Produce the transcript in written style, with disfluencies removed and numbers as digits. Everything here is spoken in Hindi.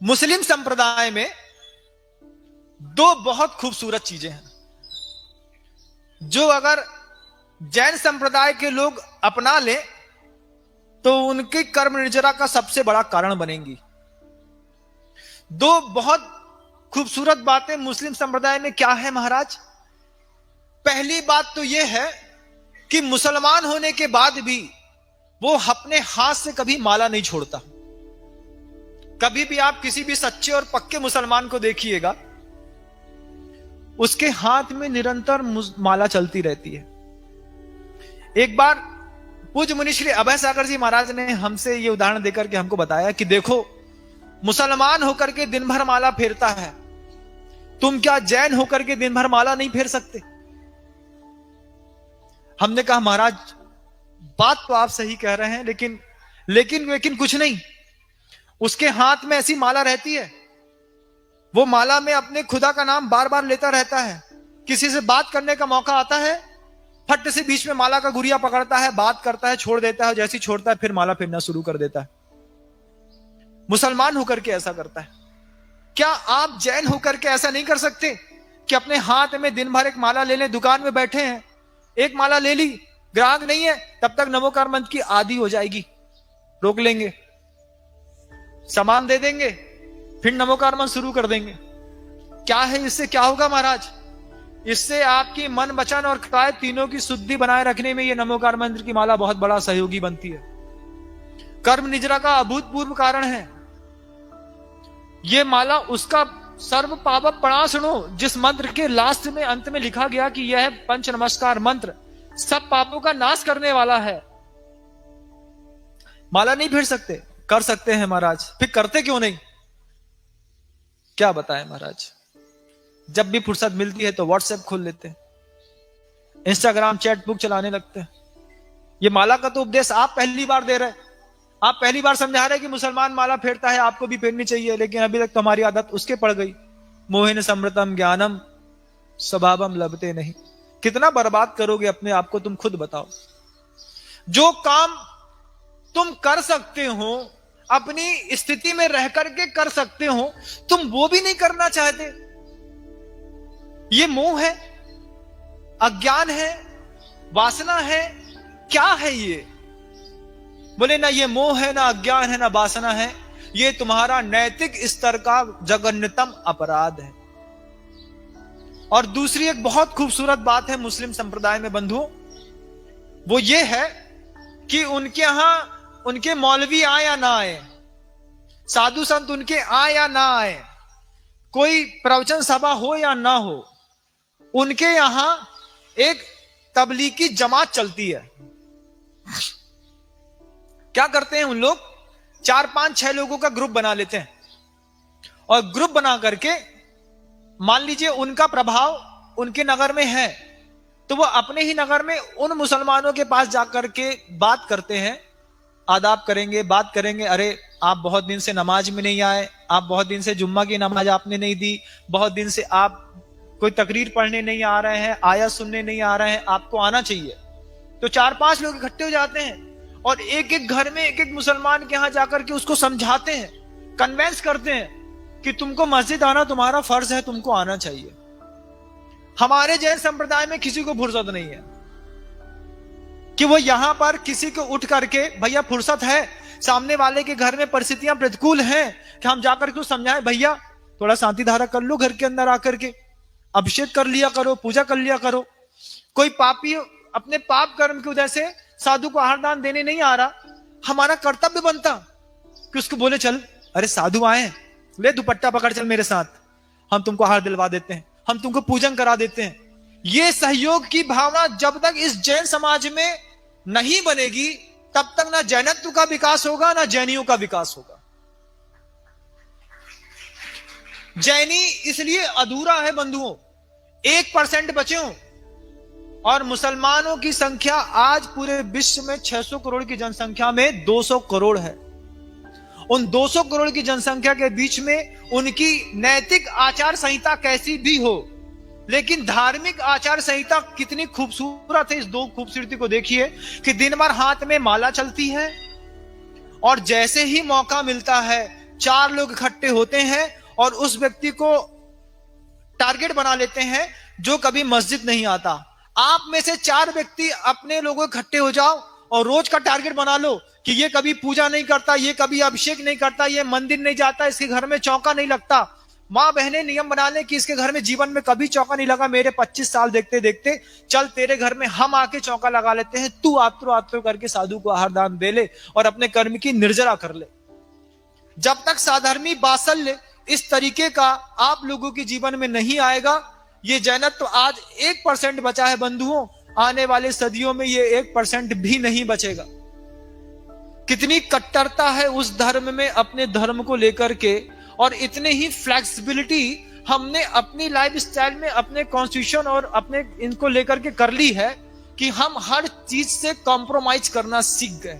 मुस्लिम संप्रदाय में दो बहुत खूबसूरत चीजें हैं जो अगर जैन संप्रदाय के लोग अपना ले तो उनकी कर्म निर्जरा का सबसे बड़ा कारण बनेंगी। दो बहुत खूबसूरत बातें मुस्लिम संप्रदाय में क्या है महाराज? पहली बात तो यह है कि मुसलमान होने के बाद भी वो अपने हाथ से कभी माला नहीं छोड़ता। कभी भी आप किसी भी सच्चे और पक्के मुसलमान को देखिएगा, उसके हाथ में निरंतर माला चलती रहती है। एक बार पूज्य मुनि श्री अभय सागर जी महाराज ने हमसे यह उदाहरण देकर के हमको बताया कि देखो, मुसलमान होकर के दिन भर माला फेरता है, तुम क्या जैन होकर के दिन भर माला नहीं फेर सकते? हमने कहा महाराज बात तो आप सही कह रहे हैं, लेकिन कुछ नहीं। उसके हाथ में ऐसी माला रहती है, वो माला में अपने खुदा का नाम बार बार लेता रहता है। किसी से बात करने का मौका आता है, फट से बीच में माला का गुरिया पकड़ता है, बात करता है, छोड़ देता है, जैसे ही छोड़ता है फिर माला फेरना शुरू कर देता है। मुसलमान होकर के ऐसा करता है। क्या आप जैन होकर के ऐसा नहीं कर सकते कि अपने हाथ में दिन भर एक माला ले लें? दुकान में बैठे हैं, एक माला ले ली, ग्राहक नहीं है, तब तक नमोकार मंत्र की आदि हो जाएगी, रोक लेंगे, सामान दे देंगे, फिर नमोकार मंत्र शुरू कर देंगे। क्या है इससे क्या होगा महाराज? इससे आपकी मन वचन और काया तीनों की शुद्धि बनाए रखने में यह नमोकार मंत्र की माला बहुत बड़ा सहयोगी बनती है। कर्म निजरा का अभूतपूर्व कारण है। यह माला उसका सर्व पाप प्रणाशनो, जिस मंत्र के लास्ट में अंत में लिखा गया कि यह पंच नमस्कार मंत्र सब पापों का नाश करने वाला है। माला नहीं फेर सकते? कर सकते हैं महाराज, फिर करते क्यों नहीं? क्या बताएं महाराज, जब भी फुर्सत मिलती है तो व्हाट्सएप खोल लेते हैं, इंस्टाग्राम चैट बुक चलाने लगते हैं। ये माला का तो उपदेश आप पहली बार दे रहे हैं, आप पहली बार समझा रहे कि मुसलमान माला फेरता है, आपको भी फेरनी चाहिए, लेकिन अभी तक तो हमारी आदत उसके पड़ गई। मोहिन समृतम ज्ञानम स्वभावम लभते नहीं। कितना बर्बाद करोगे अपने आप को, तुम खुद बताओ। जो काम तुम कर सकते हो, अपनी स्थिति में रह करके कर सकते हो, तुम वो भी नहीं करना चाहते। ये मोह है, अज्ञान है, वासना है, क्या है ये? बोले ना ये मोह है, ना अज्ञान है, ना वासना है, ये तुम्हारा नैतिक स्तर का जघन्यतम अपराध है। और दूसरी एक बहुत खूबसूरत बात है मुस्लिम संप्रदाय में बंधुओं, वो ये है कि उनके यहां उनके मौलवी आए या ना आए, साधु संत उनके आए या ना आए, कोई प्रवचन सभा हो या ना हो, उनके यहां एक तबलीगी जमात चलती है। क्या करते हैं उन लोग? 4, 5, 6 लोगों का ग्रुप बना लेते हैं और ग्रुप बना करके, मान लीजिए उनका प्रभाव उनके नगर में है, तो वो अपने ही नगर में उन मुसलमानों के पास जाकर के बात करते हैं, आदाब करेंगे, बात करेंगे। अरे आप बहुत दिन से नमाज में नहीं आए, आप बहुत दिन से जुम्मा की नमाज आपने नहीं दी, बहुत दिन से आप कोई तकरीर पढ़ने नहीं आ रहे हैं, आयत सुनने नहीं आ रहे हैं, आपको आना चाहिए। तो 4-5 लोग इकट्ठे हो जाते हैं और एक एक घर में एक एक मुसलमान के यहां जाकर के उसको समझाते हैं, कन्वेंस करते हैं कि तुमको मस्जिद आना तुम्हारा फर्ज है, तुमको आना चाहिए। हमारे जैन संप्रदाय में किसी को फुर्सत नहीं है कि वो यहां पर किसी को उठ करके, भैया फुर्सत है, सामने वाले के घर में परिस्थितियां प्रतिकूल हैं कि हम जाकर के समझाएं, भैया थोड़ा शांति धारा कर लो, घर के अंदर आकर के अभिषेक कर लिया करो, पूजा कर लिया करो। कोई पापी अपने पाप कर्म की वजह से साधु को आहार दान देने नहीं आ रहा, हमारा कर्तव्य बनता कि उसको बोले, चल अरे साधु आए, ले दुपट्टा पकड़ चल मेरे साथ, हम तुमको आहार दिलवा देते हैं, हम तुमको पूजन करा देते हैं। ये सहयोग की भावना जब तक इस जैन समाज में नहीं बनेगी, तब तक ना जैनत्व का विकास होगा, ना जैनियों का विकास होगा। जैनी इसलिए अधूरा है बंधुओं, 1% बचे हो, और मुसलमानों की संख्या आज पूरे विश्व में 600 करोड़ की जनसंख्या में 200 करोड़ है। उन 200 करोड़ की जनसंख्या के बीच में उनकी नैतिक आचार संहिता कैसी भी हो, लेकिन धार्मिक आचार संहिता कितनी खूबसूरत है। इस दो खूबसूरती को देखिए कि दिन भर हाथ में माला चलती है और जैसे ही मौका मिलता है 4 लोग इकट्ठे होते हैं और उस व्यक्ति को टारगेट बना लेते हैं जो कभी मस्जिद नहीं आता। आप में से 4 व्यक्ति अपने लोगों इकट्ठे हो जाओ और रोज का टारगेट बना लो कि ये कभी पूजा नहीं करता, ये कभी अभिषेक नहीं करता, ये मंदिर नहीं जाता, इसके घर में चौका नहीं लगता। माँ बहनें नियम बना ले कि इसके घर में जीवन में कभी चौका नहीं लगा, मेरे 25 साल देखते देखते, चल तेरे घर में हम आके चौका लगा लेते हैं, तू आत्रो आत्रो करके साधु को आहार दान दे ले और अपने कर्म की निर्जरा कर ले। जब तक साधर्मी बात्सल्य इस तरीके का आप लोगों के जीवन में नहीं आएगा, ये जैनत्व आज 1% बचा है बंधुओं, आने वाले सदियों में ये 1% भी नहीं बचेगा। कितनी कट्टरता है उस धर्म में अपने धर्म को लेकर के, और इतने ही फ्लेक्सिबिलिटी हमने अपनी लाइफ स्टाइल में, अपने कॉन्स्टिट्यूशन और अपने इनको लेकर के कर ली है कि हम हर चीज से कॉम्प्रोमाइज करना सीख गए।